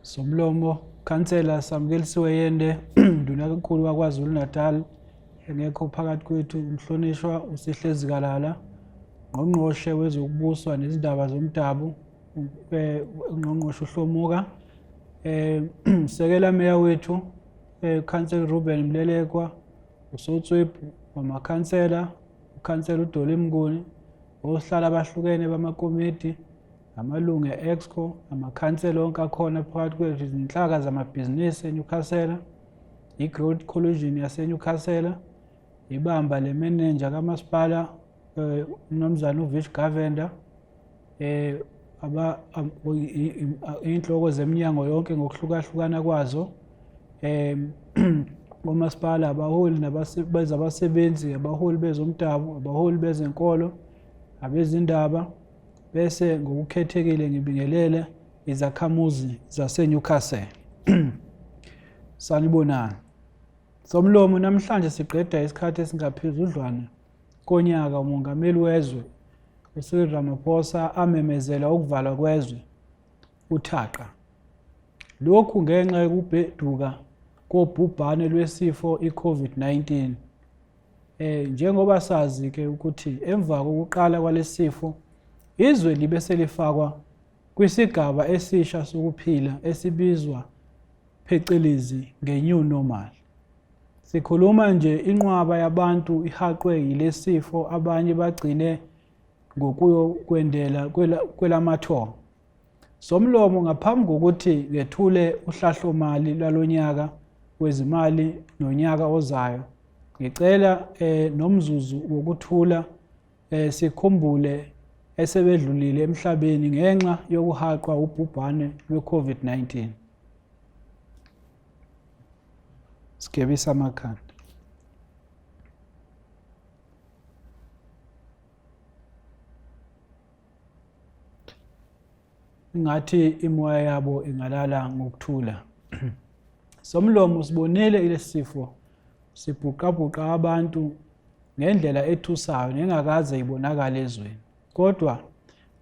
Somlomo Councillor Samkelisiwe Yende nduna kakhulu kwaZulu Natal engekho phakathi kwethu umhlonishwa uSihlezi Kalala ngqongqoshe wezokubuswa nezindaba zomdabu ungqongqoshe uHlomuka sekela meya wethu Councillor Ruben Mlelekwa uSotswebhu wamakhansela uKhansela uDoli Mnguni ohlala abahlukene bamakomiti amalungu e-Exco amakhansela onke akhona phakathi kwethu izinhlaka zamabhizinisi eNewcastle iGrowth Coalition yaseNewcastle ibamba le-manager kamasipala uMnumzana uVish Gavenda inhloko zeminyango yonke ngokuhlukahlukana kwazo omasipala abaholi nabasebenzi abaholi bezomdabu abaholi bezenkolo abezindaba bese ngokukhethekile ngibingelele izakhamuzi zaseNewcastle. Sanibonani. Somlomo namhlanje siqeda isikhathi esingaphezudlwana konyaka umongameli wezwe uCyril Ramaphosa amemezela ukuvalwa kwezwe uThaqa. Lokhu ngenxa yokubheduka kobhubhane lwesifo iCovid-19. Njengoba sazi ke ukuthi emva kokuqala kwalesifo izwe libe selifakwa kwisigaba esisha sokuphila esibizwa phecelezi nge-new normal. Sikhuluma nje inqwaba yabantu ihaqwe yilesifo abanye bagcine ngokuyokwendela kwelamathongo. Somlomo ngaphambi kokuthi ngethule uhlahlomali lwalonyaka wezimali nonyaka ozayo ngicela nomzuzu wokuthula sikhumbule esebedlulile emhlabeni ngenxa yokuhaqwa ubhubhane lwe-COVID-19. Sigebisa amakhanda. Ingathi imoya yabo ingalala ngokuthula. Somlomo sibonile ilesifo sibhuqabhuqa abantu ngendlela ethusayo nengakaze ibonakala ezweni. Kodwa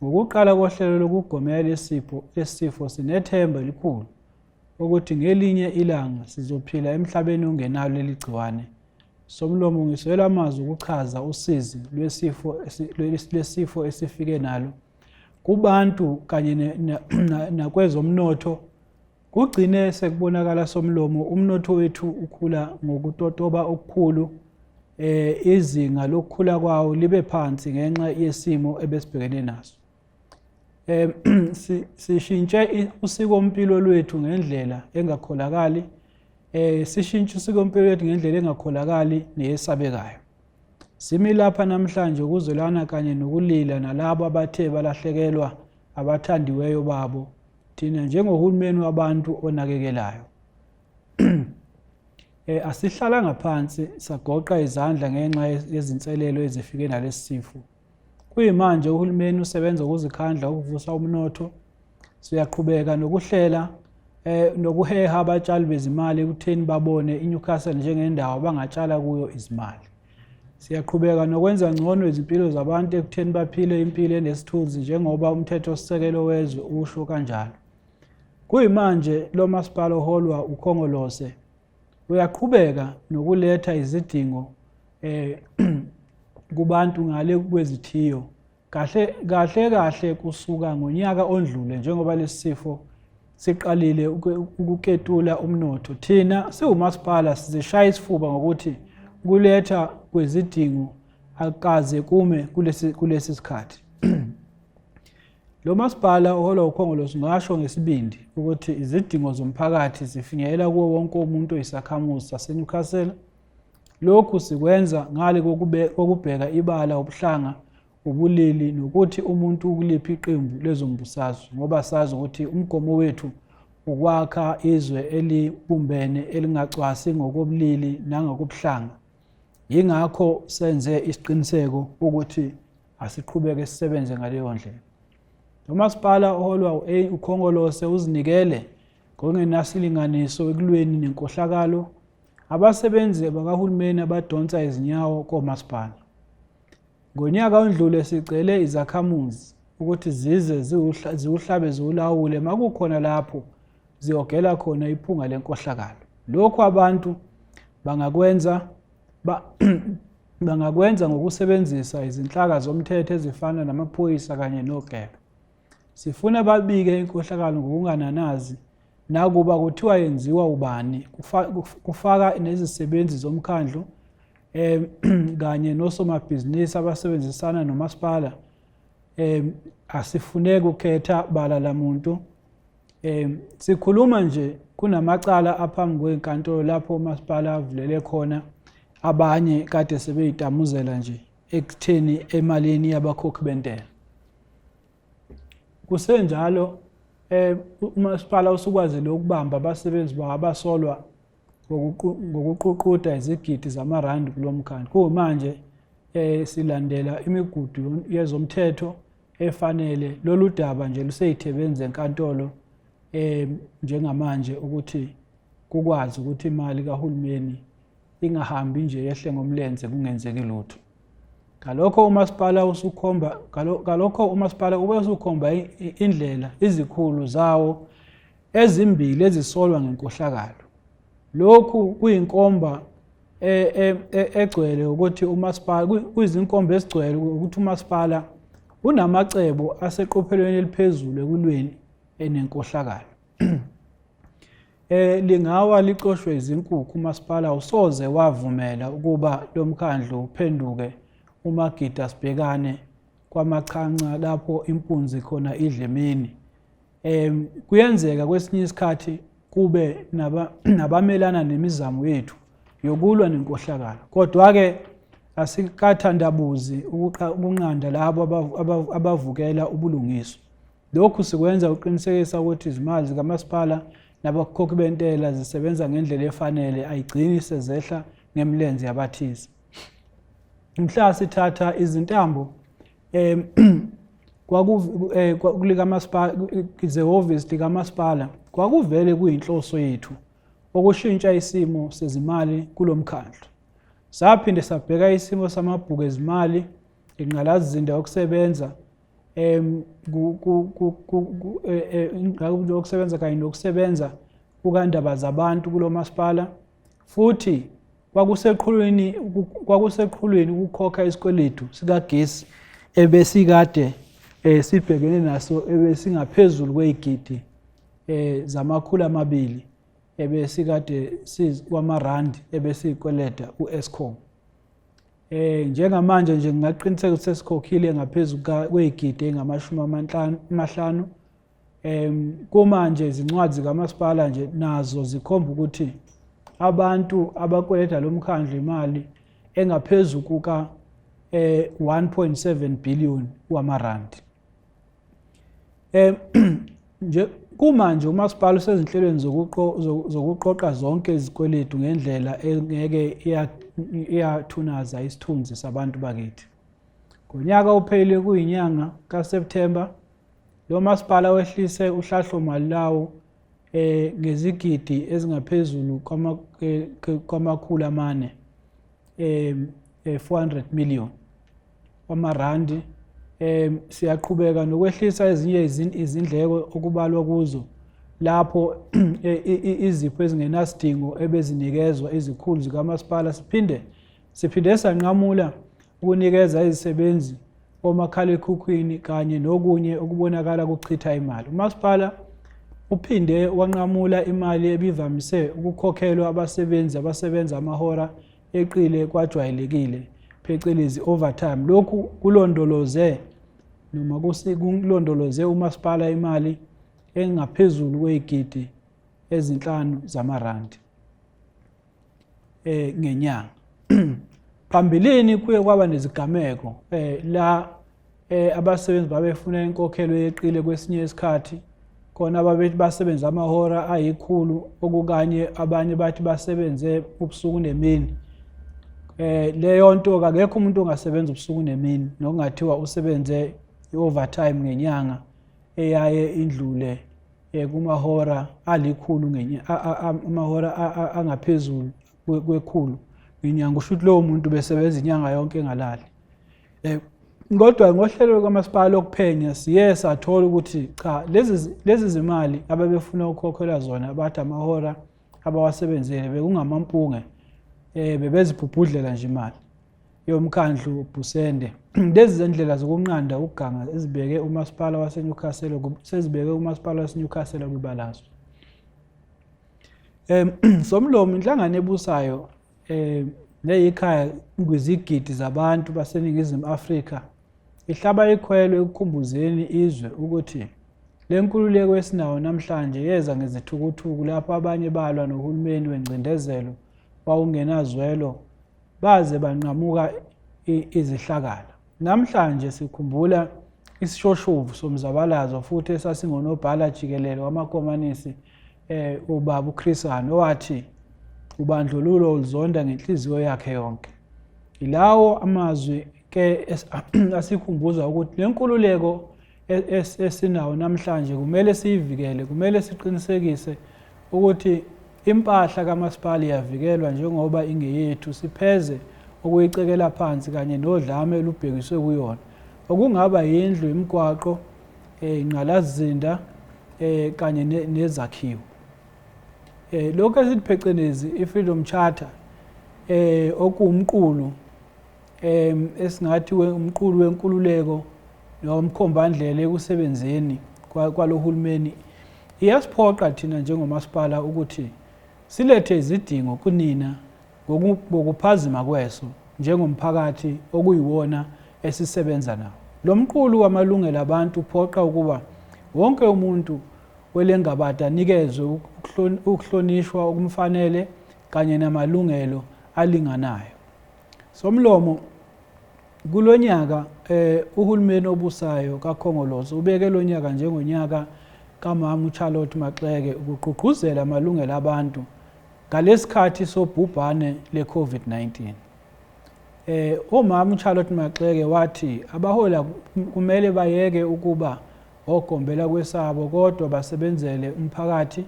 ngokuqala kohlelo lokugomela lesifo sinethemba elikhulu ukuthi ngelinye ilanga sizophila emhlabeni ongenalo leli gciwane. Somlomo ngiswela amazwi ukuchaza usizi lwesifo esifike nalo kubantu kanye nakwezomnotho. Kugcine sekubonakala Somlomo umnotho wethu ukhula ngokutotoba okukhulu, izinga lokukhula kwawo libe phansi ngenxa yesimo ebesibhekene naso. Sishintshe usikompilo lwethu ngendlela engakholakali, sishintshe usikompilo lwethu ngendlela engakholakali neyesabekayo. Simi lapha namhlanje ukuzwelana kanye nokulila nalabo abathe balahlekelwa abathandiweyo babo thina njengohulumeni wabantu onakekelayo. Asihlalanga phansi sagoqa izandla ngenxa yezinselelo ezifike nalesi sifo. Kuyimanje uhulumeni usebenza ukuzikhandla ukuvusa umnotho. Siyaqhubeka nokuhlela nokuheha abatshali bezimali ekutheni babone iNewcastle njengendawo abangatshala kuyo izimali. Siyaqhubeka nokwenza ngcono izimpilo zabantu ekutheni baphile impilo enesithunzi njengoba umthethosisekelo wezwe usho kanjalo. Kuyimanje lo masipala oholwa uKhongolose uyaqhubeka nokuletha izidingo kubantu ngale kwezithiyo kahle kusuka ngonyaka ondlule njengoba lesifo siqalile ukuketula umnotho. Thina siwumasipala sizeshaya isifuba ngokuthi kuletha kwezidingo akaze kume kulesi sikhathi. Lo masipala oholwa uKhongolose ngasho ngesibindi ukuthi izidingo zomphakathi zifinyelela kuwo wonke umuntu oyisakhamuzi saseNewcastle. Lokhu sikwenza ngale kokubheka ibala ubuhlanga ubulili nokuthi umuntu ukuliphi iqembu lezombusazwe ngoba sazi ukuthi umgomo wethu ukwakha izwe elibumbene elingacwasi ngokobulili nangokubuhlanga. Yingakho senze isiqiniseko ukuthi asiqhubeke sisebenze ngaleyo ndlela. Umasipala oholwa uKhongolose uzinikele ngokungenasilinganiso ekulweni nenkohlakalo abasebenzi bakahulumeni abadonsa izinyawo komasipala. Ngonyaka ondlule sicele izakhamuzi ukuthi zize ziwuhlabe ziwulawule makukhona lapho ziyogela khona iphunga lenkohlakalo. Lokhu abantu bangakwenza bangakwenza ngokusebenzisa izinhlaka zomthetho ezifana namaphoyisa kanye nogebe. Sifuna babike inkohlakalo ngokungananazi nakuba kuthiwa yenziwa ubani, kufaka nezisebenzi zomkhandlu kanye nosomabhizinisi abasebenzisana nomasipala. Asifuneki ukhetha bala lamuntu. Sikhuluma nje kunamacala aphambi kwenkantolo lapho umasipala avulele khona abanye kade sebeyitamuzela nje ekutheni emalini yabakhokhi bentela. Kusenjalo umasipala usukwazile ukubamba abasebenzi abasolwa ngokuququda izigidi zamarandi kulo mkhandlu. Kumanje silandela imigudu yezomthetho efanele. Lolu daba nje luseyithebenze enkantolo njengamanje ukuthi kukwazi ukuthi imali kahulumeni ingahambi nje yehle ngomlenze kungenzeki lutho. Ngalokho umasipala ube usukhomba indlela izikhulu zawo ezimbili ezisolwa ngenkohlakalo. Lokhu kuyinkomba egcwele ukuthi umasipala kuyizinkomba ezigcwele ukuthi umasipala unamacebo aseqophelweni eliphezulu ekulweni enenkohlakalo. Lingawa liqoshwe izinkukhu, umasipala usoze wavumela ukuba lo mkhandlu uphenduke uMagida Sibhekane kwamachanca lapho impunzi khona idle emini. Kuyenzeka kwesinye isikhathi kube nabamelana nemizamo yethu yokulwa nenkohlakalo. Kodwa-ke asikathandabuzi ukunqanda labo abavukela ubulungiswa. Lokhu sikwenza uqinisekisa ukuthi izimali zikamasipala nabakhokhi bentela zisebenza ngendlela efanele, ayigcini sezehla ngemlenze yabathize. Mhla sithatha izintambo kwezehhovisi likamasipala kwakuvele kuyinhloso yethu ukushintsha isimo sezimali kulo mkhandlu. Saphinde sabheka isimo samabhuku ezimali, ingqalasizinda yokusebenza yokusebenza kanye nokusebenza kukandaba zabantu kulo masipala, futhi kwakuseqhulwini ukukhokha isikweletu sikagesi ebesikade sibhekene naso ebesingaphezulu kweyigidi zamakhulu amabili ebesikade kwamarandi ebesiyikweleta u-Eskom. Njengamanje nje ngingaqiniseka ukuthi sesikhokhile ngaphezulu kweyigidi engamashumi 50. Kumanje izincwadi zikamasipala nje nazo zikhomba ukuthi abantu abakweleta lo mkhandlu imali engaphezulu kuka 1.7 billion wamarandi. Nje kumanje umasipala usezinhlelweni zokuqoqa zonke izikweletu ngendlela engeke iyathunaza isithunzi sabantu bakithi. Ngonyaka ophelile kuyinyanga kaSeptemba, lo masipala wehlise uhlahlomali lawo ngezigidi ezingaphezulu kwamakhulu amane 400 million wamarandi. Siyaqhubeka nokwehlisa ezinye izindleko okubalwa kuzo lapho izipho ezingenasidingo ebezinikezwa izikhulu zikamasipala siphinde sanqamula ukunikeza izisebenzi omakhalekhukhwini kanye nokunye okubonakala kuchitha imali. Umasipala uphinde wanqamula imali ebivamise ukukhokhelwa abasebenzi abasebenza amahora eqile kwajwayelekile phecelezi overtime. Lokhu kulondoloze umasipala imali engaphezulu kweyigidi ezi5 zamarandi ngenyanga. Phambilini kuye kwaba nezigameko la abasebenzi babefuna inkokhelo yeqile kwesinye isikhathi khona ababethi basebenza amahora ayikhulu okukanye abanye bathi basebenze ubusuku nemini. Leyo nto akekho umuntu ongasebenza ubusuku nemini nokungathiwa usebenze i-overtime ngenyanga eyaye indlule kumahora alikhulu amahora angaphezulu kwekhulu ngenyanga. Usho ukuthi lowo muntu besebenza inyanga yonke engalali. Kodwa ngohlelo kamasipala lokuphenya siye sathola ukuthi cha lezi zimali ababefuna ukukhokhelwa zona bathi amahora abawasebenzile bekungamampunge bebezibhubhudlela nje imali yomkhandlu Busende. Lezi zendlela zokunqanda ukuganga ezibeke umasipala waseNewcastle sezibeke umasipala waseNewcastle kwibalazwe. Somlomo inhlangano ebusayo neyikhaya kwizigidi zabantu baseNingizimu Afrika ihlaba ikhwelo ekukhumbuzeni izwe ukuthi le nkululeko esinayo namhlanje yeza ngezithukuthuku lapho abanye balwa nohulumeni wengcindezelo wawungenazwelo baze banqamuka izihlakala. Namhlanje sikhumbula isishoshovu somzabalazo futhi esasingonobhala jikelele wamakomanisi ubaba uChris Hani owathi ubandlululo uluzonda ngenhliziyo yakhe yonke. Ilawo amazwi ke asikhumbuza ukuthi le nkululeko esinawo namhlanje kumele siyivikele, kumele siqinisekise ukuthi impahla kamasipala iyavikelwa njengoba ingeyethu, sipheze ukuyicekela phansi kanye nodlame lubhekiswe kuyona. Okungaba yindlu, imigwaqo, ingqalazizinda kanye nezakhiwo. Lokho esithi phecelezi i-Freedom Charter okuwumqulu esingathi umqulu wenkululeko nomkhombandlela ekusebenzeni kwalohulumeni iyasiphoqa thina njengomasipala ukuthi silethe izidingo kunina ngokuphazima kweso njengomphakathi okuyiwona esisebenza nawo. Lo mqulu wamalungelo abantu uphoqa ukuba wonke umuntu welengabada anikezwe ukuhlonishwa okumfanele kanye namalungelo alinganayo. Somlomo kulonyaka uhulumeni obusayo kaKhongolose ubeke lonyaka njengonyaka kaMama uCharlotte Maxeke ukugqugquzela amalungelo abantu ngalesikhathi sobhubhane le-COVID-19. Umama uCharlotte Maxeke wathi abahola kumele bayeke ukuba ogombela kwesabo kodwa basebenzele umphakathi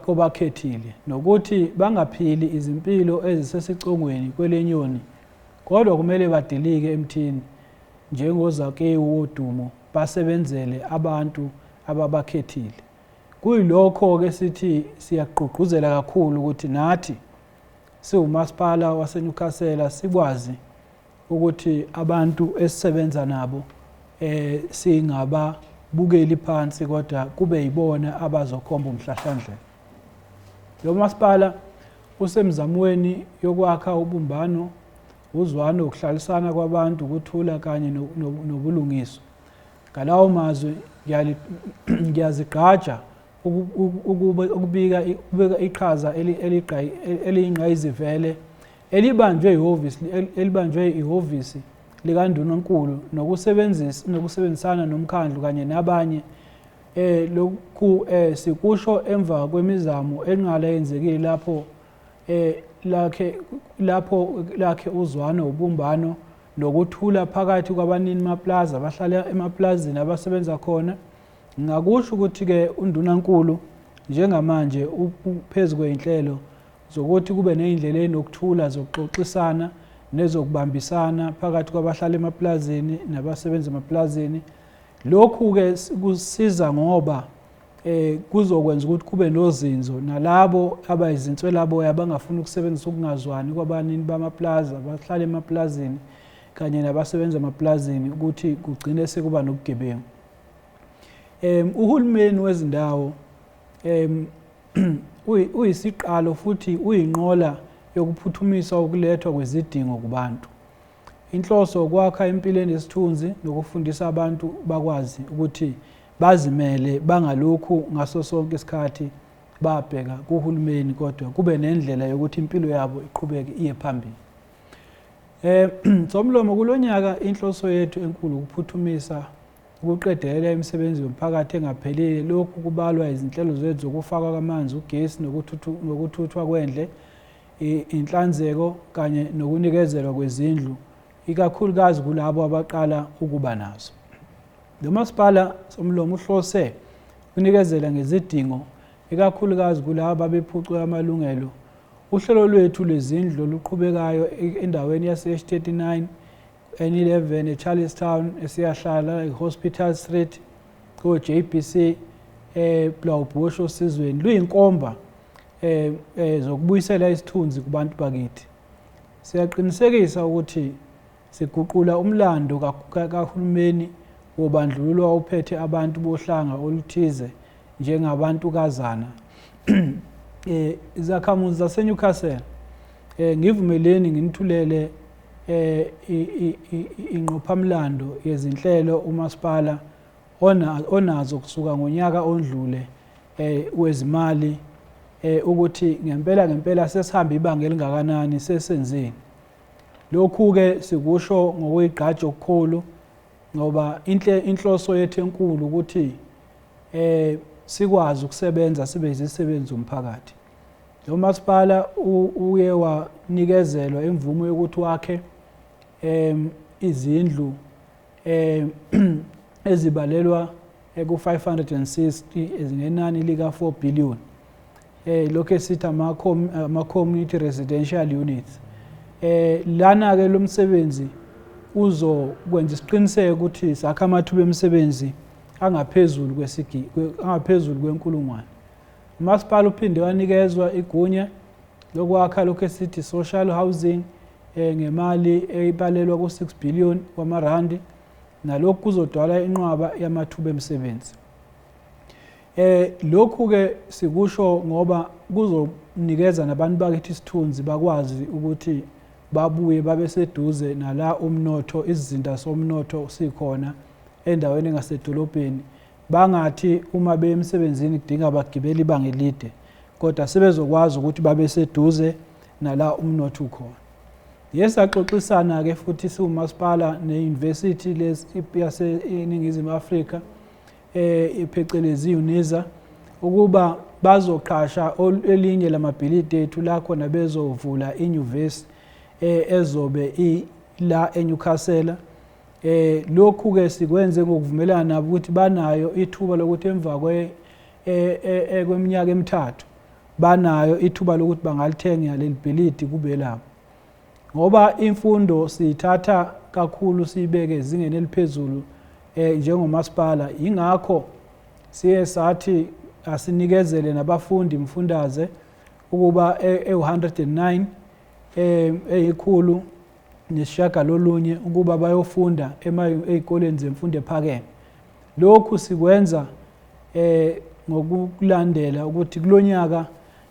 obakhethile nokuthi bangaphili izimpilo ezisesicongweni kwelenyoni kodwa kumele badilike emthini njengozakewu wodumo basebenzele abantu ababakhethile. Kuyilokho-ke sithi siyagqugquzela kakhulu ukuthi nathi siwumasipala waseNewcastle sikwazi ukuthi abantu esisebenza nabo singababukeli phansi kodwa kube yibona abazokhomba umhlahlandlela. Lo masipala usemzamweni yokwakha ubumbano, uzwano, ukuhlalisana kwabantu, ukuthula kanye nobulungiswa. Ngalawo mazwi ngiyazigqaja ukubika iqhaza eliyingqayizivele elibanjwe ihhovisi likaNdunankulu nokusebenzisana nomkhandlu kanye nabanye. Lokhu sikusho emva kwemizamo enqala yenzekile lapho uzwano, ubumbano nokuthula phakathi kwabanini maplaza abahlala emaplazini abasebenza khona. Ngakusho ukuthi-ke uNdunankulu njengamanje uphezu kwey'nhlelo zokuthi kube ney'ndlela ey'nokuthula zokuxoxisana nezokubambisana phakathi kwabahlala emaplazini nabasebenza emaplazini. Lokhu-ke kusiza ngoba kuzokwenza ukuthi kube nozinzo nalabo abayizinswelaboya abangafuni ukusebenzisa ukungazwani kwabanini bamaplaza abahlala emaplazini kanye nabasebenza emaplazini ukuthi kugcine sekuba nobugebengu. Uhulumeni wezindawo uyisiqalo futhi uyinqola yokuphuthumisa ukulethwa kwezidingo kubantu. Inhloso ukwakha impilo enesithunzi nokufundisa abantu bakwazi ukuthi bazimele bangalokhu ngaso sonke isikhathi babheka kuhulumeni kodwa kube nendlela yokuthi impilo yabo iqhubeke iye phambili. Somlomo kulonyaka inhloso yethu enkulu ukuphuthumisa ukuqedelela imisebenzi yomphakathi engaphelile. Lokhu kubalwa izinhlelo zethu zokufakwa kwamanzi, ugesi nokuthuthwa kwendle, inhlanzeko kanye nokunikezelwa kwezindlu ikakhulukazi kulabo abaqala ukuba nazo. Lo masipala Somlomo uhlose unikezela ngezidingo ikakhulukazi kulabo abephucwe amalungelo. Uhlelo lwethu lwezindlu luqhubekayo endaweni yase-39 N11 eCharlestown esiyahlala eHospital Street ko-JBC Blaaubosch osizweni luyinkomba zokubuyisela isithunzi kubantu bakithi. Siyaqinisekisa ukuthi siguqula umlando kahulumeni wobandlululo awuphethe abantu bohlanga oluthize njengabantukazana. Izakhamuzi zaseNewcastle ngivumeleni nginithulele inqophamlando yezinhlelo umasipala onazo kusuka ngonyaka ondlule wezimali ukuthi ngempela sesihamba ibanga elingakanani sesenzeni. Lokhu ke sikusho ngokuyigqaja okukhulu ngoba inhloso yethu enkulu ukuthi sikwazi ukusebenza sibe izisebenzi zomphakathi. Lo masipala uye wanikezelwa imvumo yokuthi wakhe izindlu ezibalelwa ku-560 ezinenani lika-4 billion. Lokho esithi ama-community residential units. Lana-ke lo msebenzi uzokwenza isiqiniseko ukuthi sakha amathuba emisebenzi angaphezulu kwe-1,000. Umasipala uphinde wanikezwa igunya lokwakha lokho esithi social housing ngemali ebalelwa ku-6 billion wamarandi, nalokhu kuzodala inqwaba yamathuba emisebenzi. Lokhu-ke sikusho ngoba kuzonikeza nabantu bakithi isithunzi bakwazi ukuthi babuye babe seduze nala umnotho, izizinda somnotho sikhona endaweni engasedolobheni. Bangathi uma be emsebenzini kudinga bagibela ibanga elide, kodwa sebezokwazi ukuthi babe seduze nala umnotho ukhona. Yesaxoxisana-ke futhi siwumasipala ne-University yaseNingizimu Afrika phecelezi UNIZA ukuba bazoqasha elinye lamabhilidi ethu la khona bezovula inyuvesi ezobe ila eNewcastle. Lokhu-ke sikwenze ngokuvumelana nabo ukuthi banayo ithuba lokuthi emva kweminyaka emithathu banayo ithuba lokuthi bangalithenga leli bhilidi kube labo. Ngoba imfundo siyithatha kakhulu siyibeke ezingeni eliphezulu njengomasipala, ingakho siye sathi asinikezele nabafundi mfundaze ukuba e-109 eyikhulu nesishiyagalolunye ukuba bayofunda ey'koleni zemfundo ephakeme. Lokhu sikwenza ngokulandela ukuthi kulonyaka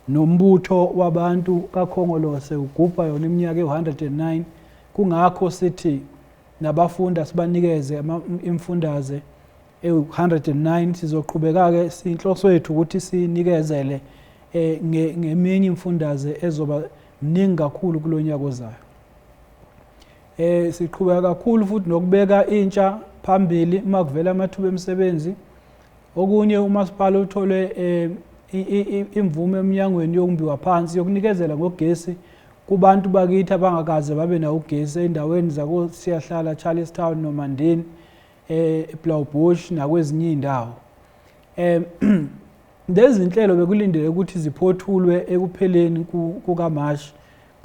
nombutho wabantu kaKhongolose ugubha yona iminyaka e-109, kungakho sithi nabafundi sibanikeze imfundaze e-109. Sizoqhubeka-ke inhloso yethu ukuthi sinikezele ngeminye imfundaze ezoba mningi kakhulu kulonyaka ozayo. Siqhubeka kakhulu futhi nokubeka intsha phambili uma kuvela amathuba emisebenzi. Okunye umasipala uthole imvume eminyangweni yokumbiwa phansi yokunikezela ngogesi kubantu bakithi abangakaze babe nawo ugesi endaweni siyahlala Charlestown noMandeni eBlaaubosch nakwezinye indawo. Lezi zinhlelo bekulindele ukuthi ziphothulwe ekupheleni kukaMashi,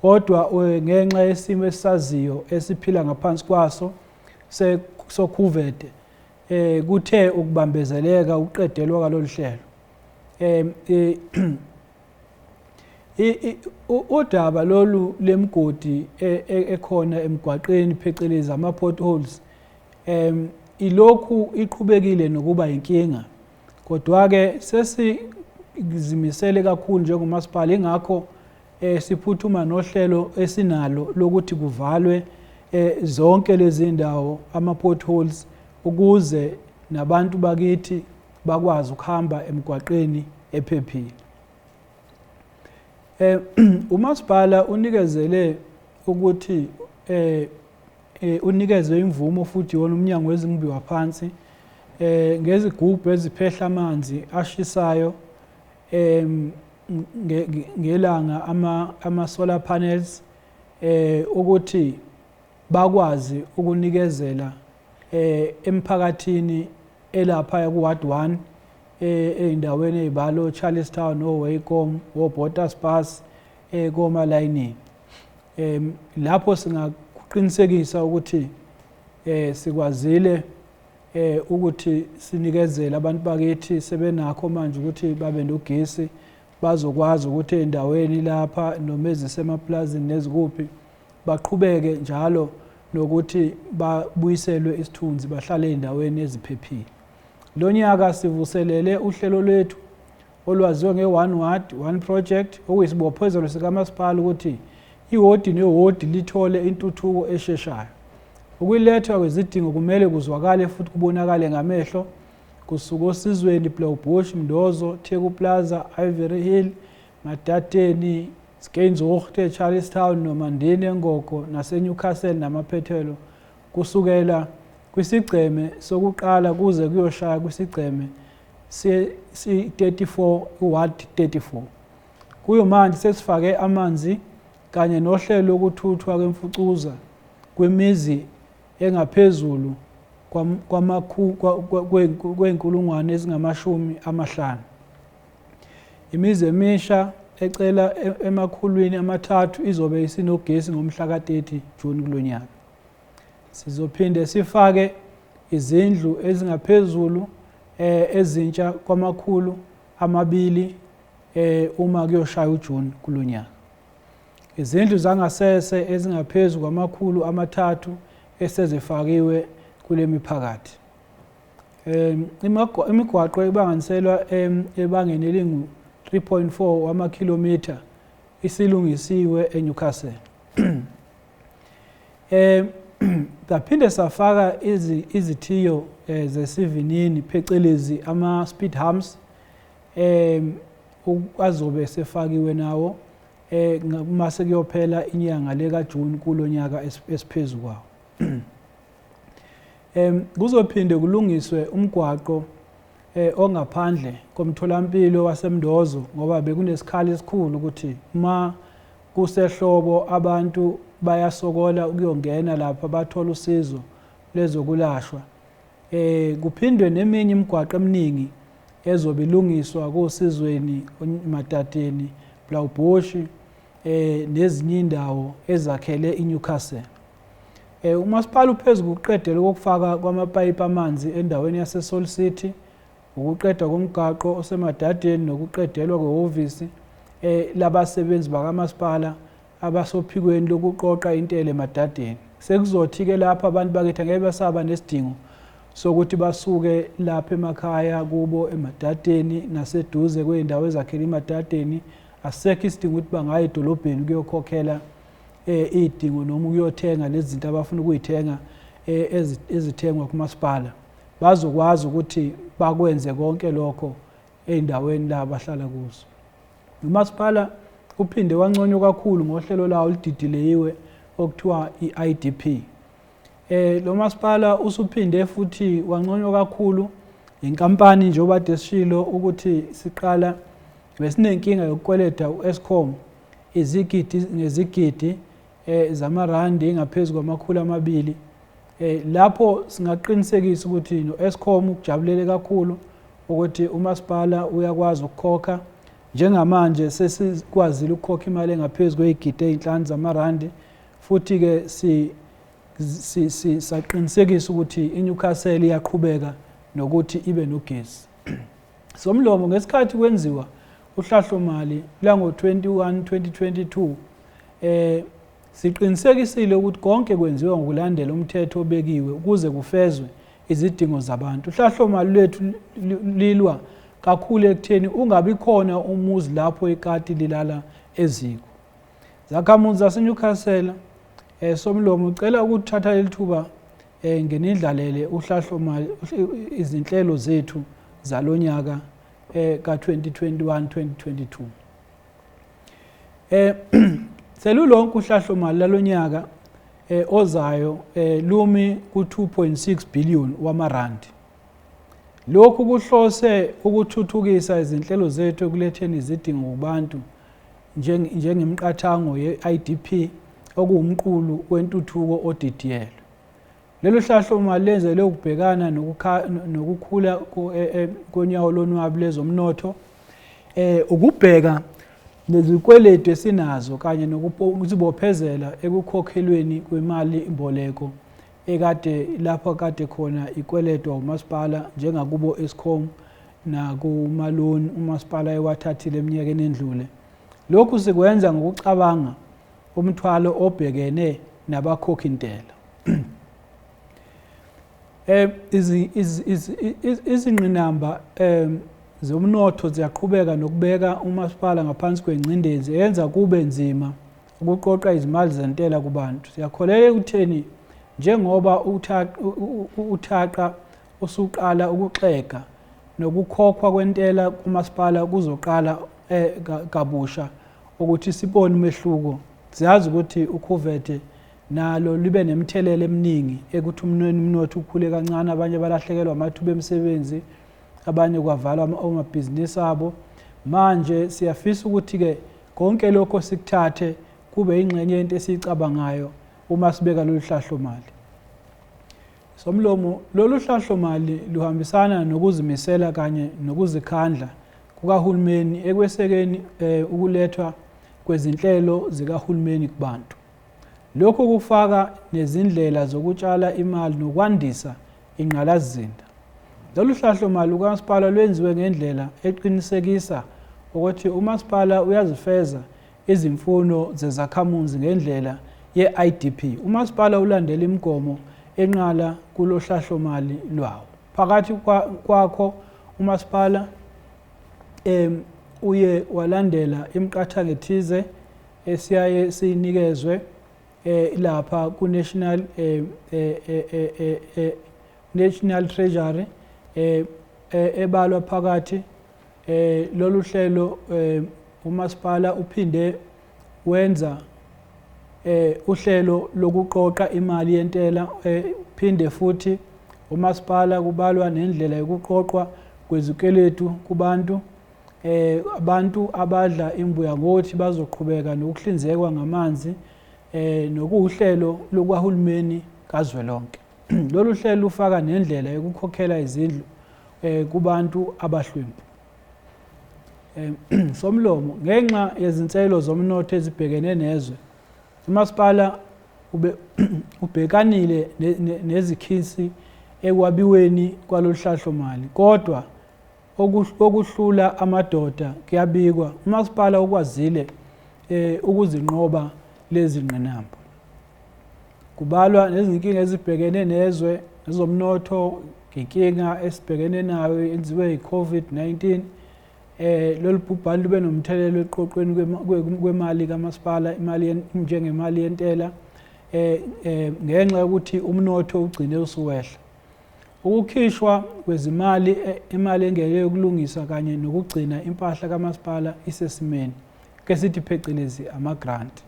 kodwa ngenxa yesimo esisaziyo esiphila ngaphansi kwaso soCOVID kuthe ukubambezeleka uqedelwa kalolu hlelo. Udaba lolu lemgodi ekhona emgwaqeni phecelezi ama-potholes ilokhu iqhubekile nokuba inkinga, kodwa-ke sesizimisele kakhulu njengomasipala. Ingakho siphuthuma nohlelo esinalo lokuthi kuvalwe zonke lezi ndawo ama-potholes ukuze nabantu bakithi bakwazi ukuhamba emgwaqeni ephephile. Umasipala unikezele ukuthi unikezwe imvumo futhi wona umnyango wezimbiwa phansi ngezigubhu eziphehla amanzi ashisayo ngelanga ama-solar panels ukuthi bakwazi ukunikezela emphakathini elapha ku-Ward 1 ey'ndaweni ey'balo Charlestown, Wacom, Botterspass, koma-Layini. Lapho singakuqinisekisa ukuthi sikwazile ukuthi sinikezele abantu bakithi sebenakho manje ukuthi babe nogesi bazokwazi ukuthi endaweni lapha noma ezisemaplazini nezikuphi baqhubeke njalo nokuthi babuyiselwe isithunzi bahlale endaweni eziphephile. Lo nyaka sivuselele uhlelo lwethu olwaziwa nge-One Ward, One Project okuyisibophezelo sikamasipala ukuthi iwodi newodi lithole intuthuko esheshayo. Ukulethwa kwezidingo kumele kuzwakale futhi kubonakale ngamehlo kusuka osizweni Blaaubosch, Mndozo, Theku Plaza, Ivory Hill, Matateni, Skenshoogte, Charlestown, Nomandeni eNgogo naseNewcastle namaphethelo kusukela kwisigceme sokuqala kuze kuyoshaya kwisigceme si-34 Ward 34. Kuyo manje sesifake amanzi kanye nohlelo lokuthuthwa kwemfucuza kwemizi engaphezulu kwey'nkulungwane ezingama-50. Imizi emisha ecela emakhulwini amathathu izobe isinogesi ngomhla ka-30 June kulo nyaka. Sizophinde sifake izindlu ezingaphezulu ezintsha kwama-200 uma kuyoshaya uJune kulo nyaka. Izindlu zangasese ezingaphezu kwama-300 esezifakiwe kule miphakathi. Imigwaqo ebanganiselwa ebangeni elingu 3.4 wamakhilomitha isilungisiwe eNewcastle. Saphinde safaka izithiyo zesivinini phecelezi ama-speed humps azobe sefakiwe nawo mase kuyophela inyanga lekaJune kulo nyaka esiphezulu kwawo. Kuzophinde kulungiswe umgwaqo ongaphandle komtholampilo waseMndozo ngoba bekunesikhala esikhulu ukuthi uma kusehlobo abantu bayasokola ukuyongena lapha bathola usizo lezokulashwa. Kuphindwe neminye imigwaqo eminingi ezobe ilungiswa kosizweni Matateni, Blaaubosch nezinye indawo ezakhele iNewcastle. Umasipala uphezulu ukuqedela ukufaka kwamapayipi amanzi endaweni yaseSoul City, ukuqedwa komgaqo oseMadadeni nokuqedelwa kwehhovisi labasebenzi bakamasipala abasophikweni lokuqoqa intela eMadadeni. Sekuzothi-ke lapha abantu bakithi ngeke basaba nesidingo sokuthi basuke lapha emakhaya kubo eMadadeni naseduze kwey'ndawo ezakhele eMadadeni. Asisekho isidingo ukuthi bangaya edolobheni ukuyokhokhela iy'dingo noma ukuyothenga lezi zinto abafuna ukuyithenga ezithengwa kumasipala. Bazokwazi ukuthi bakwenze konke lokho ey'ndaweni la bahlala kuzo. Umasipala uphinde wanconywa kakhulu ngohlelo lawo oludidileyiwe okuthiwa i-IDP. Lo masipala usuphinde futhi wanconywa kakhulu inkampani njengoba desishilo ukuthi siqala besinenkinga yokukweleta u-Eskom izigidi ngezigidi zamarandi engaphezu kwama-200. Lapho singaqinisekisa ukuthi no-Eskom ukujabulele kakhulu ukuthi umasipala uyakwazi ukukhokha. Njengamanje sesikwazile ukukhokha imali engaphezu kwey'gidi ey'nhlanu zamarandi futhi-ke saqinisekisa ukuthi iNewcastle iyaqhubeka nokuthi ibe nogesi. Somlomo ngesikhathi kwenziwa uhlahlomali lango-21-2022 siqinisekisile ukuthi konke kwenziwa ngokulandela umthetho obekiwe ukuze kufezwe izidingo zabantu. Uhlahlomali lwethu lilwa kakhulu ekutheni ungabi khona umuzi lapho ikati lilala eziko. Zakhamuzi zaseNewcastle Somlomo ucela ukuthatha leli thuba ngenidlalele uhlahlomali izinhlelo zethu zalonyaka ka-2021-2022. Selulonke uhlahlomali lalonyaka ozayo lumi ku-2.6 billion wamarandi. Lokhu kuhlose ukuthuthukisa izinhlelo zethu ekuletheni izidingo kubantu njengemiqathango ye-IDP okuwumqulu wentuthuko odidiyelwe. Lelo hlahlomali lenzelwe ukubhekana nokukhula konyawo lonwabu lezomnotho, ukubheka nezikweletu esinazo kanye nokuzibophezela ekukhokhelweni kwemali imboleko lapho kade khona ikweletwa umasipala njengakubo Eskom nakumaloni umasipala ewathathile eminyakeni endlule. Lokhu sikwenza ngokucabanga umthwalo obhekene nabakhokhi intela. Izingqinamba zomnotho ziyaqhubeka nokubeka umasipala ngaphansi kwengcindezi eyenza kube nzima ukuqoqa izimali zentela kubantu. Siyakholelwa ekutheni njengoba uthaqa usuqala ukuxega nokukhokhwa kwentela kumasipala kuzoqala kabusha ukuthi sibone umehluko. Siyazi ukuthi ukhuvethe nalo libe nemthelela eminingi ekuthi umnotho ukhule kancane, abanye balahlekelwa amathuba emisebenzi, abanye kwavalwa amabhizinisi abo. Manje siyafisa ukuthi-ke konke lokho sikuthathe kube ingxenye yento esiyicabangayo uma sibeka lolu hlahlomali. Somlomo, lolu hlahlomali luhambisana nokuzimisela kanye nokuzikhandla kukahulumeni ekwesekeni ukulethwa kwezinhlelo zikahulumeni kubantu. Lokhu kufaka nezindlela zokutshala imali nokwandisa ingqalasizinda. Lolu hlahlomali lukamasipala lwenziwe ngendlela eqinisekisa ukuthi umasipala uyazifeza izimfuno zezakhamuzi ngendlela ye-IDP. Umasipala ulandela imigomo enqala kulo hlahlomali lwawo. Phakathi kwakho umasipala uye walandela imiqathango ethize esiyaye sinikezwe lapha ku-National Treasury ebalwa phakathi lolu hlelo. Umasipala uphinde wenza uhlelo lokuqoqa imali yentela, phinde futhi umasipala kubalwa nendlela yokuqoqwa kwezikweletu kubantu. Abantu abadla imbuya ngothi bazoqhubeka nokuhlinzekwa ngamanzi nokuhlelo lokahulumeni kazwelonke. Lolu hlelo lufaka nendlela yokukhokhela izindlu kubantu abahlwempu. Somlomo, ngenxa yezinselo zomnotho ezibhekene nezwe, umasipala ubhekanile nezikhisi ekwabiweni kwalolu hlahlomali. Kodwa okuhlula amadoda kuyabikwa, umasipala ukwazile ukuzinqoba lezi ngqinamba. Kubalwa nezinkinga ezibhekene nezwe nezomnotho, inkinga esibhekene nayo yenziwe i-COVID-19. Lolu bhubhane lube nomthelelo eqoqweni kwemali kamasipala, imali njengemali yentela, ngenxa yokuthi umnotho ugcine usuwehla. Ukukhishwa kwezimali, imali engeke yokulungisa kanye nokugcina impahla kamasipala isesimeni, ke sithi phecelezi ama-grant.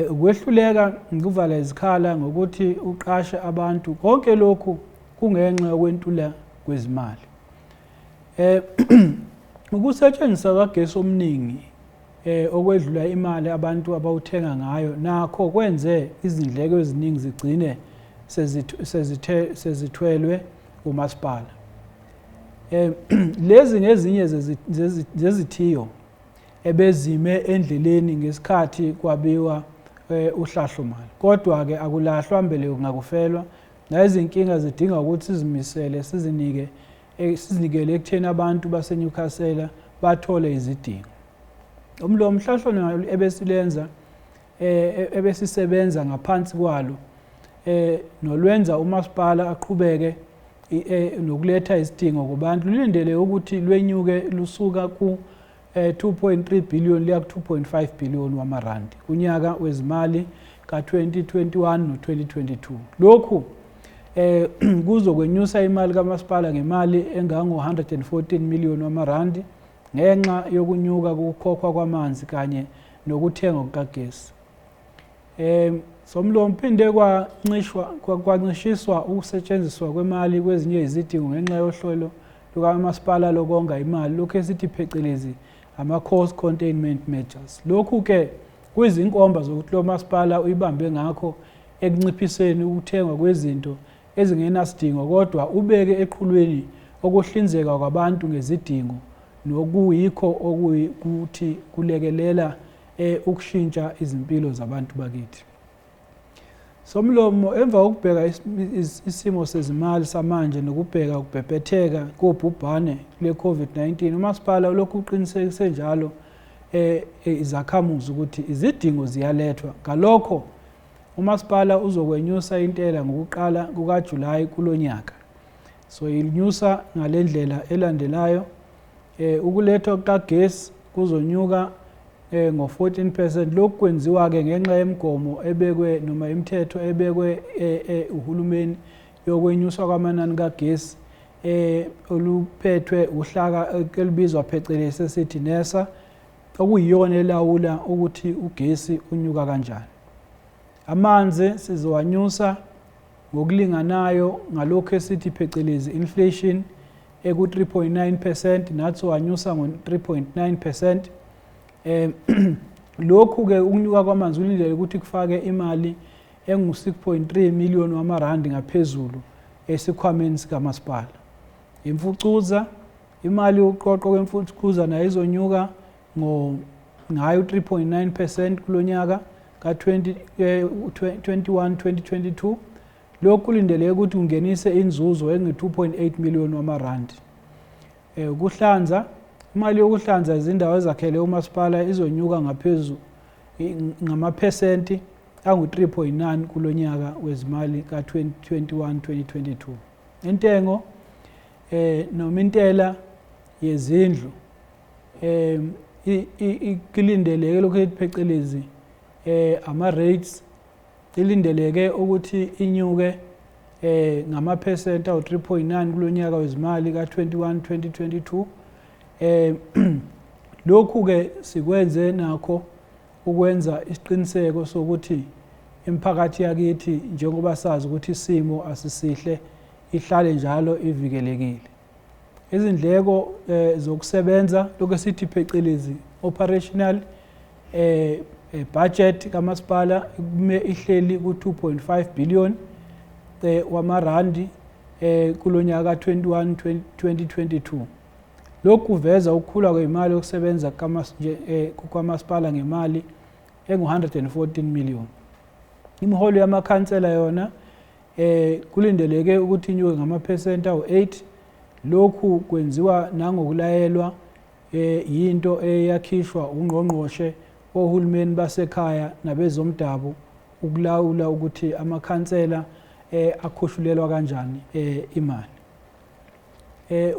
Ukwehluleka ukuvala izikhala ngokuthi uqashe abantu, konke lokhu kungenxa yokwentula kwezimali. Ukusetshenziswa kagesi omningi okwedlula imali abantu abawuthenga ngayo nakho kwenze izindleko eziningi zigcine sezithwelwe umasipala. Lezi ngezinye zezithiyo ebezime endleleni ngesikhathi kwabiwa uhlahlomali. Kodwa-ke akulahlwa mbele kungakufelwa, nayizinkinga zidinga ukuthi sizimisele sizinikele ekutheni abantu baseNyukhasela bathole izidingo. Umlomo, uhlahlomali ebesisebenza ngaphansi kwalo nolwenza umasipala aqhubeke nokuletha izidingo kubantu lulindele ukuthi lwenyuke lusuka ku-2.3 billion liya ku-2.5 billion wamarandi kunyaka wezimali ka-2021 no-2022. Lokhu kuzokwenyusa imali kamasipala ngemali engango-114 million wamarandi ngenxa yokunyuka kokukhokhwa kwamanzi kanye nokuthengwa kukagesi. Somlomo, phinde kwancishiswa ukusetshenziswa kwemali kwezinye izidingo ngenxa yohlelo lukamasipala lokonga imali, lokhu esithi phecelezi ama-cost containment measures. Lokhu-ke kuyizinkomba zokuthi lo masipala uyibambe ngakho ekunciphiseni ukuthengwa kwezinto ezingenasidingo, kodwa ubeke eqhulwini ukuhlinzeka kwabantu ngezidingo nokuyikho okuthi kulekelela ukushintsha izimpilo zabantu bakithi. Somlomo, emva kokubheka isimo sezimali samanje nokubheka ukubhebhetheka kobhubhane le-COVID-19, umasipala ulokhu uqinisekise njalo izakhamuzi ukuthi izidingo ziyalethwa. Ngalokho, umasipala uzokwenyusa intela ngokuqala kukaJulayi kulo nyaka. So ilinyusa ngale ndlela elandelayo. Ukulethwa kukagesi kuzonyuka ngo-14%. Lokhu kwenziwa-ke ngenxa yemigomo ebekwe noma imithetho ebekwe uhulumeni yokwenyuswa kwamanani kagesi oluphethwe uhlaka elibizwa phecelezi esithi NERSA, okuyiyona elawula ukuthi ugesi unyuka kanjani. Amanzi sizowanyusa ngokulinganayo ngalokho esithi phecelezi inflation eku-3.9%, nathi wanyusa ngo-3.9%. Lokhu-ke ukunyuka kwamanzi kulindele ukuthi kufake imali engu-6.3 million wamarandi ngaphezulu esikhwameni sikamasipala. Imfucuza, imali yokuqoqwa kwemfucuza nayo izonyuka ngayo 3.9% kulo nyaka ka-2021-2022. Lokhu kulindeleke ukuthi kungenise inzuzo engu-2.8 million wamarandi. Ukuhlanza, imali yokuhlanza izindawo ezakhele umasipala izonyuka ngaphezulu ngamaphesenti angu-3.9 kulo nyaka wezimali ka-2021-2022. Intengo noma intela yezindlu ilindeleke lokhu phecelezi ama-rates ilindeleke ukuthi inyuke ngamaphesenti awu-3.9 kulo nyaka wezimali ka-21-2022. Lokhu-ke sikwenze nakho ukwenza isiqiniseko sokuthi imiphakathi yakithi, njengoba sazi ukuthi isimo asisihle, ihlale njalo ivikelekile. Izindleko zokusebenza, lokho esithi phecelezi operational budget kamasipala ihleli ku-2.5 billion wamarandi kulo nyaka ka-2021-2022. Lokhu kuveza ukukhula kwemali yokusebenza kwamasipala ngemali engu-114 million. Imiholo yamakhansela yona kulindeleke ukuthi inyuke ngamaphesenti awu-8. Lokhu kwenziwa nangokulayelwa yinto eyakhishwa ungqongqoshe wohulumeni basekhaya nabezomdabu ukulawula ukuthi amakhansela akhushulelwa kanjani imali.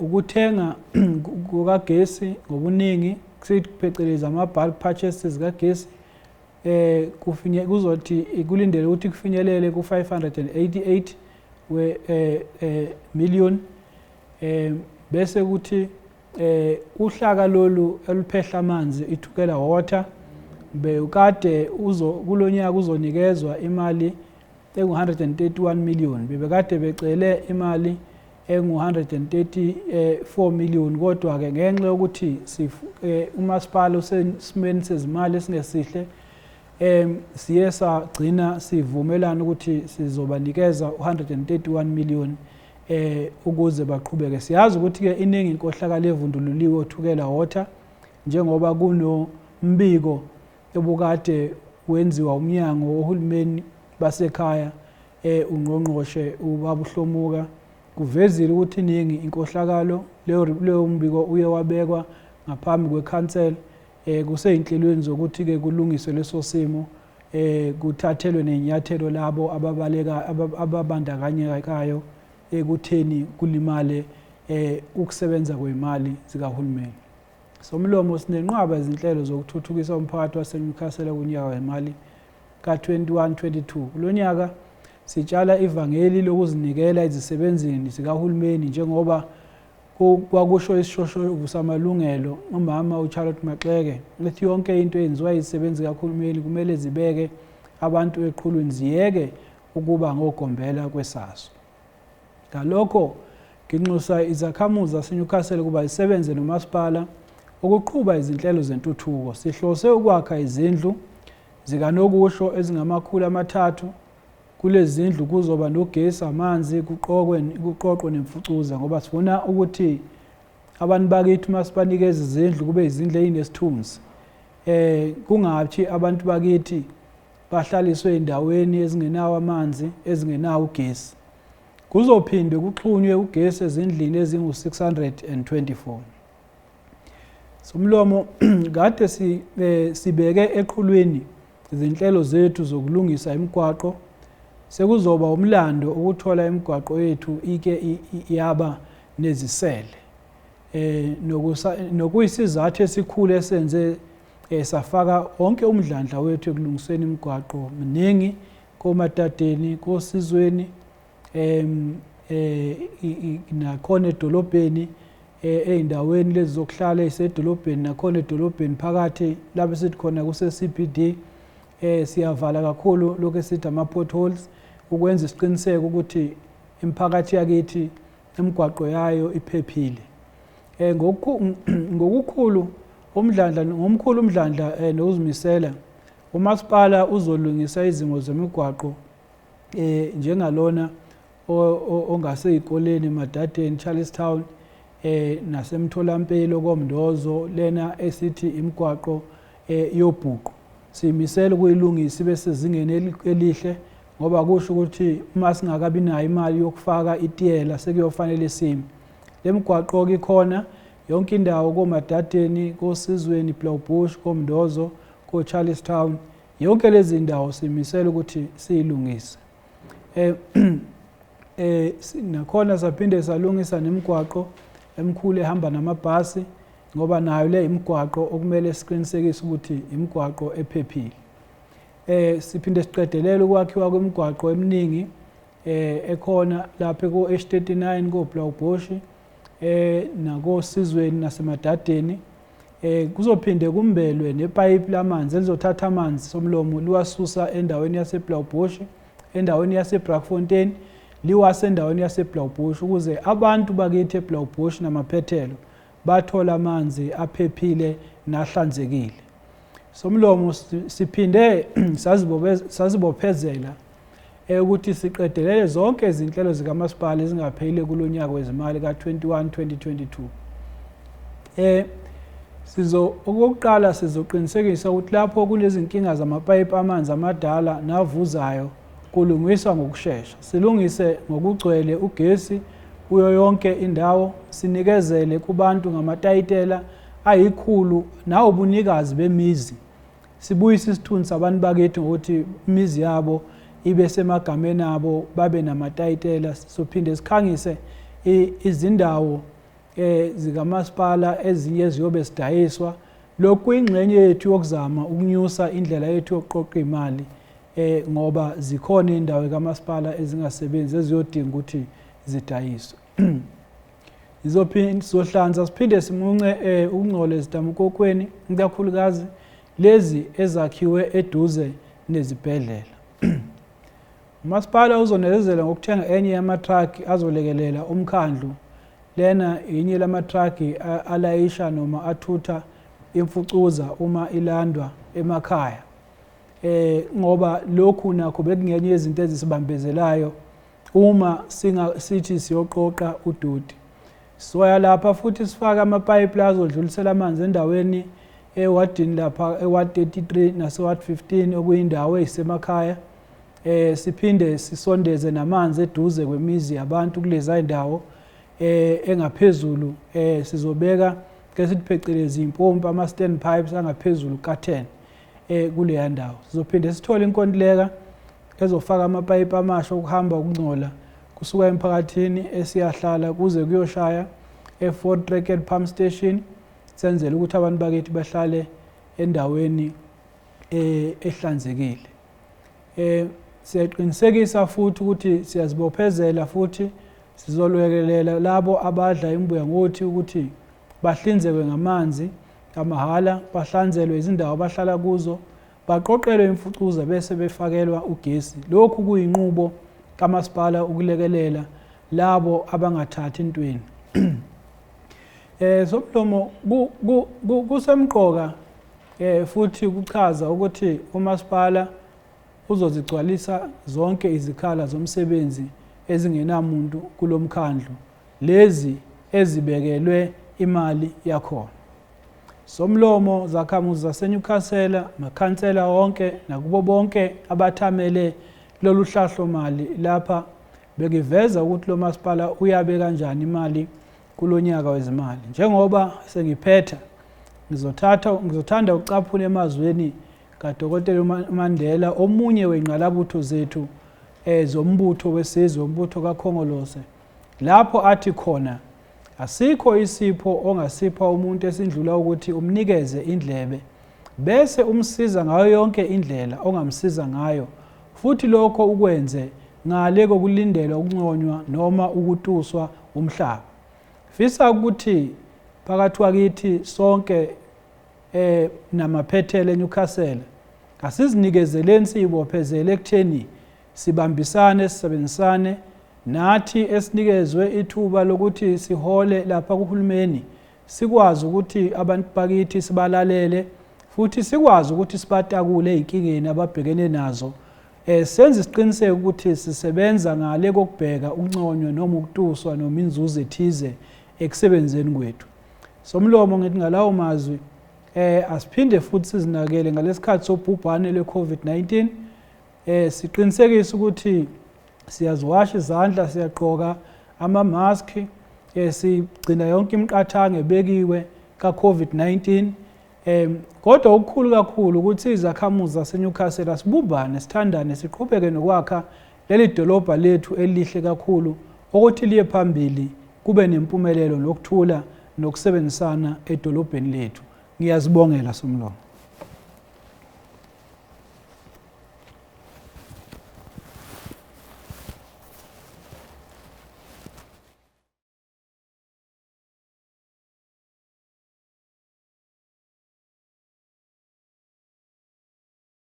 Ukuthenga kukagesi ngobuningi phecelezi ama-bulk purchases kagesi kuzothi kulindele ukuthi kufinyelele ku-588 million. Bese kuthi uhlaka lolu eluphehla amanzi ithukela water bekade kulo nyaka uzonikezwa imali engu-131 million. Bebekade becele imali engu-134 million, kodwa-ke ngenxa yokuthi umasipala usesimeni sezimali esingesihle, siye sagcina sivumelana ukuthi sizobanikeza u-131 million ukuze baqhubeke. Siyazi ukuthi-ke iningi inkohlakalo evundululiwe othukela water, njengoba kunombiko ebukade wenziwa umnyango wohulumeni basekhaya ungqongqoshe ubaba uHlomuka, kuvezile ukuthi iningi inkohlakalo. Leyo mbiko uye wabekwa ngaphambi kwekhansela, kuseyinhlelweni zokuthi-ke kulungiswe leso simo, kuthathelwe nenyathelo labo ababandakanyekayo ekutheni kulimale ukusebenza kwey'mali zikahulumeni. Somlomo, sinenqwaba izinhlelo zokuthuthukisa umphakathi waseNyukhasela kunyaka wemali ka-21-22. Kulo nyaka sitshala ivangeli lokuzinikela ezisebenzini zikahulumeni, njengoba kwakusho isishoshovu samalungelo umama uCharlotte Maxeke ethi yonke into eyenziwa izisebenzi zikahulumeni kumele zibeke abantu eqhulwini, ziyeke ukuba ngogombela kwesaso. Ngalokho nginxusa izakhamuzi zaseNyukhasela ukuba zisebenze nomasipala ukuqhuba izinhlelo zentuthuko. Sihlose ukwakha izindlu zikanokusho ezingama300. Kulezi zindlu kuzoba nogesi, amanzi, kuqoqwe nemfucuza, ngoba sifuna ukuthi abantu bakithi uma sibanikeza izindlu kube izindlu ezinesithunzi. Kungathi abantu bakithi bahlaliswe endaweni ezingenawo amanzi, ezingenawo ugesi. Kuzophinde kuxhunywe ugesi ezindlini ezingu-624. Somlomo kade sibeke eqhulwini izinhlelo zethu zokulungisa imigwaqo. Sekuzoba umlando ukuthola imigwaqo yethu ike yaba nezisele. Nokuyisizathu esikhulu esenze safaka wonke umdlandla wethu ekulungiseni imigwaqo miningi koMatateni, koSizweni, nakhona edolobheni, ey'ndaweni lezi zokuhlala ey'sedolobheni, nakhona edolobheni phakathi lapho sithi khona kuse-CBD. Siyavala kakhulu lokhu esithi ama-potholes ukwenza isiqiniseko ukuthi imiphakathi yakithi imigwaqo yayo iphephile. Ngomkhulu umdlandla nokuzimisela, umasipala uzolungisa izimo zemigwaqo njengalona ongasey'koleni Matateni, Charlestown, nasemtholampilo koMndozo, lena esithi imigwaqo yobhuqu. Simisela ukuyilungisa ibe sezingeni elihle, ngoba kusho ukuthi uma singakabi nayo imali yokufaka itiyela sekuyofanele sime. Le migwaqo-ke ikhona yonke indawo koMatateni, koSizweni, Blaaubosch, koMndozo, ko-Charlestown, yonke lezi ndawo simisela ukuthi siyilungise. Nakhona saphinde salungisa nemigwaqo emkhulu ehamba namabhasi, ngoba nayo le imigwaqo okumele siqinisekise ukuthi imigwaqo ephephile. Siphinde siqedelele ukwakhiwa kwemigwaqo eminingi ekhona lapha ko-H39, ko-Blaaubosch, nakoSizweni naseMatateni. Kuzophinde kumbelwe nepayipi lamanzi elizothatha amanzi Somlomo liwasusa endaweni yaseBlaaubosch, endaweni yaseBrakfontein, liwase endaweni yaseBlaaubosch, ukuze abantu bakithi eBlaaubosch namaphethelo bathola amanzi aphephile nahlanzekile. Somlomo siphinde sazibophezela ukuthi siqedelele zonke izinhlelo zikamasipala ezingaphelile kulo nyaka wezimali ka-2021-2022. Okokuqala sizoqinisekisa ukuthi lapho kunezinkinga zamapayipi amanzi amadala navuzayo kulungiswa ngokushesha. Silungise ngokugcwele ugesi kuyo yonke indawo, sinikezele kubantu ngamatayitela ayikhulu nawubunikazi bemizi. Sibuyise isithunzi sabantu bakithi ngokuthi imizi yabo ibe semagameni abo, babe namatayitela. Sizophinde sikhangise izindawo zikamasipala ezinye eziyobe zidayiswa. Lokhu kuyingxenye yethu yokuzama ukunyusa indlela yethu yokuqoqa imali, ngoba zikhona indawo kamasipala ezingasebenzi eziyodinga ukuthi zidayiswe. Sizohlanza siphinde simunce ukungcola ezitamukokweni, ikakhulukazi lezi ezakhiwe eduze nezibhedlela. Umasipala uzonezezela ngokuthenga enye yamatraki azolekelela umkhandlu. Lena inye lamatraki alayisha noma athutha imfucuza uma ilandwa emakhaya. Ngoba lokhu nakho bekungenye yezinto ezisibambezelayo uma sithi siyoqoqa udoti. Soya lapha futhi sifaka amapayipi la azodlulisela amanzi endaweni ewadini lapha eward 33 naseward 15 okuyindawo eyisemakhaya. Siphinde sisondeze namanzi eduze kwemizi yabantu kulezi indawo engaphezulu. Sizobeka ke sithi phecelezi impompi ama-stand pipes angaphezulu ka-10 kuleya ndawo. Sizophinde sithole inkontileka ezofaka amapayipi amasha okuhamba ukungcola kusuka emphakathini esiyahlala kuze kuyoshaya e-Fort Tracked Pump Station, senzele ukuthi abantu bakithi bahlale endaweni ehlanzekile. Siyaqinisekisa futhi ukuthi siyazibophezela futhi sizolwekelela labo abadla imbuya ngothi ukuthi bahlinzekwe ngamanzi amahhala, bahlanzelwe izindawo abahlala kuzo, baqoqelwe imfucuza bese befakelwa ugesi. Lokhu kuyinqubo kamasipala ukulekelela labo abangathathi intweni. Somlomo kusemqoka futhi kuchaza ukuthi umasipala uzozigcwalisa zonke izikhala zomsebenzi ezingenamuntu kulomkhandlu, lezi ezibekelwe imali yakhona. Somlomo zakhamuzi zaseNyukhasela, makhansela wonke nakubo bonke abathamele lolu hlahlomali lapha bekiveza ukuthi lo masipala uyabe kanjani imali kulonyaka wezimali. Njengoba sengiphetha ngizothanda ucaphuna emazweni kaDokotela uMandela, omunye wengqalabutho zethu zombutho wesizwe, umbutho kaKhongolose, lapho athi khona asikho isipho ongasipha umuntu esindlula ukuthi umnikeze indlebe bese umsiza ngayo yonke indlela ongamsiza ngayo, futhi lokho ukwenze ngale kokulindelwa ukunconywa noma ukutuswa umhlaba. Fisa ukuthi phakathi kwakithi sonke namaphethele eNyukhasela asizinikezeleni sibophezele ekutheni sibambisane, sisebenzisane nathi esinikezwe ithuba lokuthi sihole lapha kuhulumeni, sikwazi ukuthi abantu bakithi sibalalele futhi sikwazi ukuthi sibatakule ezinkingeni ababhekene nazo. Senze isiqiniseko ukuthi sisebenza ngale kokubheka ukunconywa noma ukutuswa noma inzuzo ethize ekusebenzeni kwethu. Somlomo ngithi ngalawo mazwi asiphinde futhi sizinakele ngalesikhathi sobhubhane lwe-COVID-19. Siqinisekise ukuthi siyaziwasha izandla, siyagqoka ama-mask, sigcina yonke imiqathango ebekiwe ka-COVID-19. Kodwa okukhulu kakhulu ukuthi izakhamuzi zaseNyukhasela sibumbane, sithandane, siqhubeke nokwakha leli dolobha lethu elihle kakhulu ukuthi liye phambili, kube nempumelelo nokuthula nokusebenzisana edolobheni lethu. Ngiyazibongela Somlomo.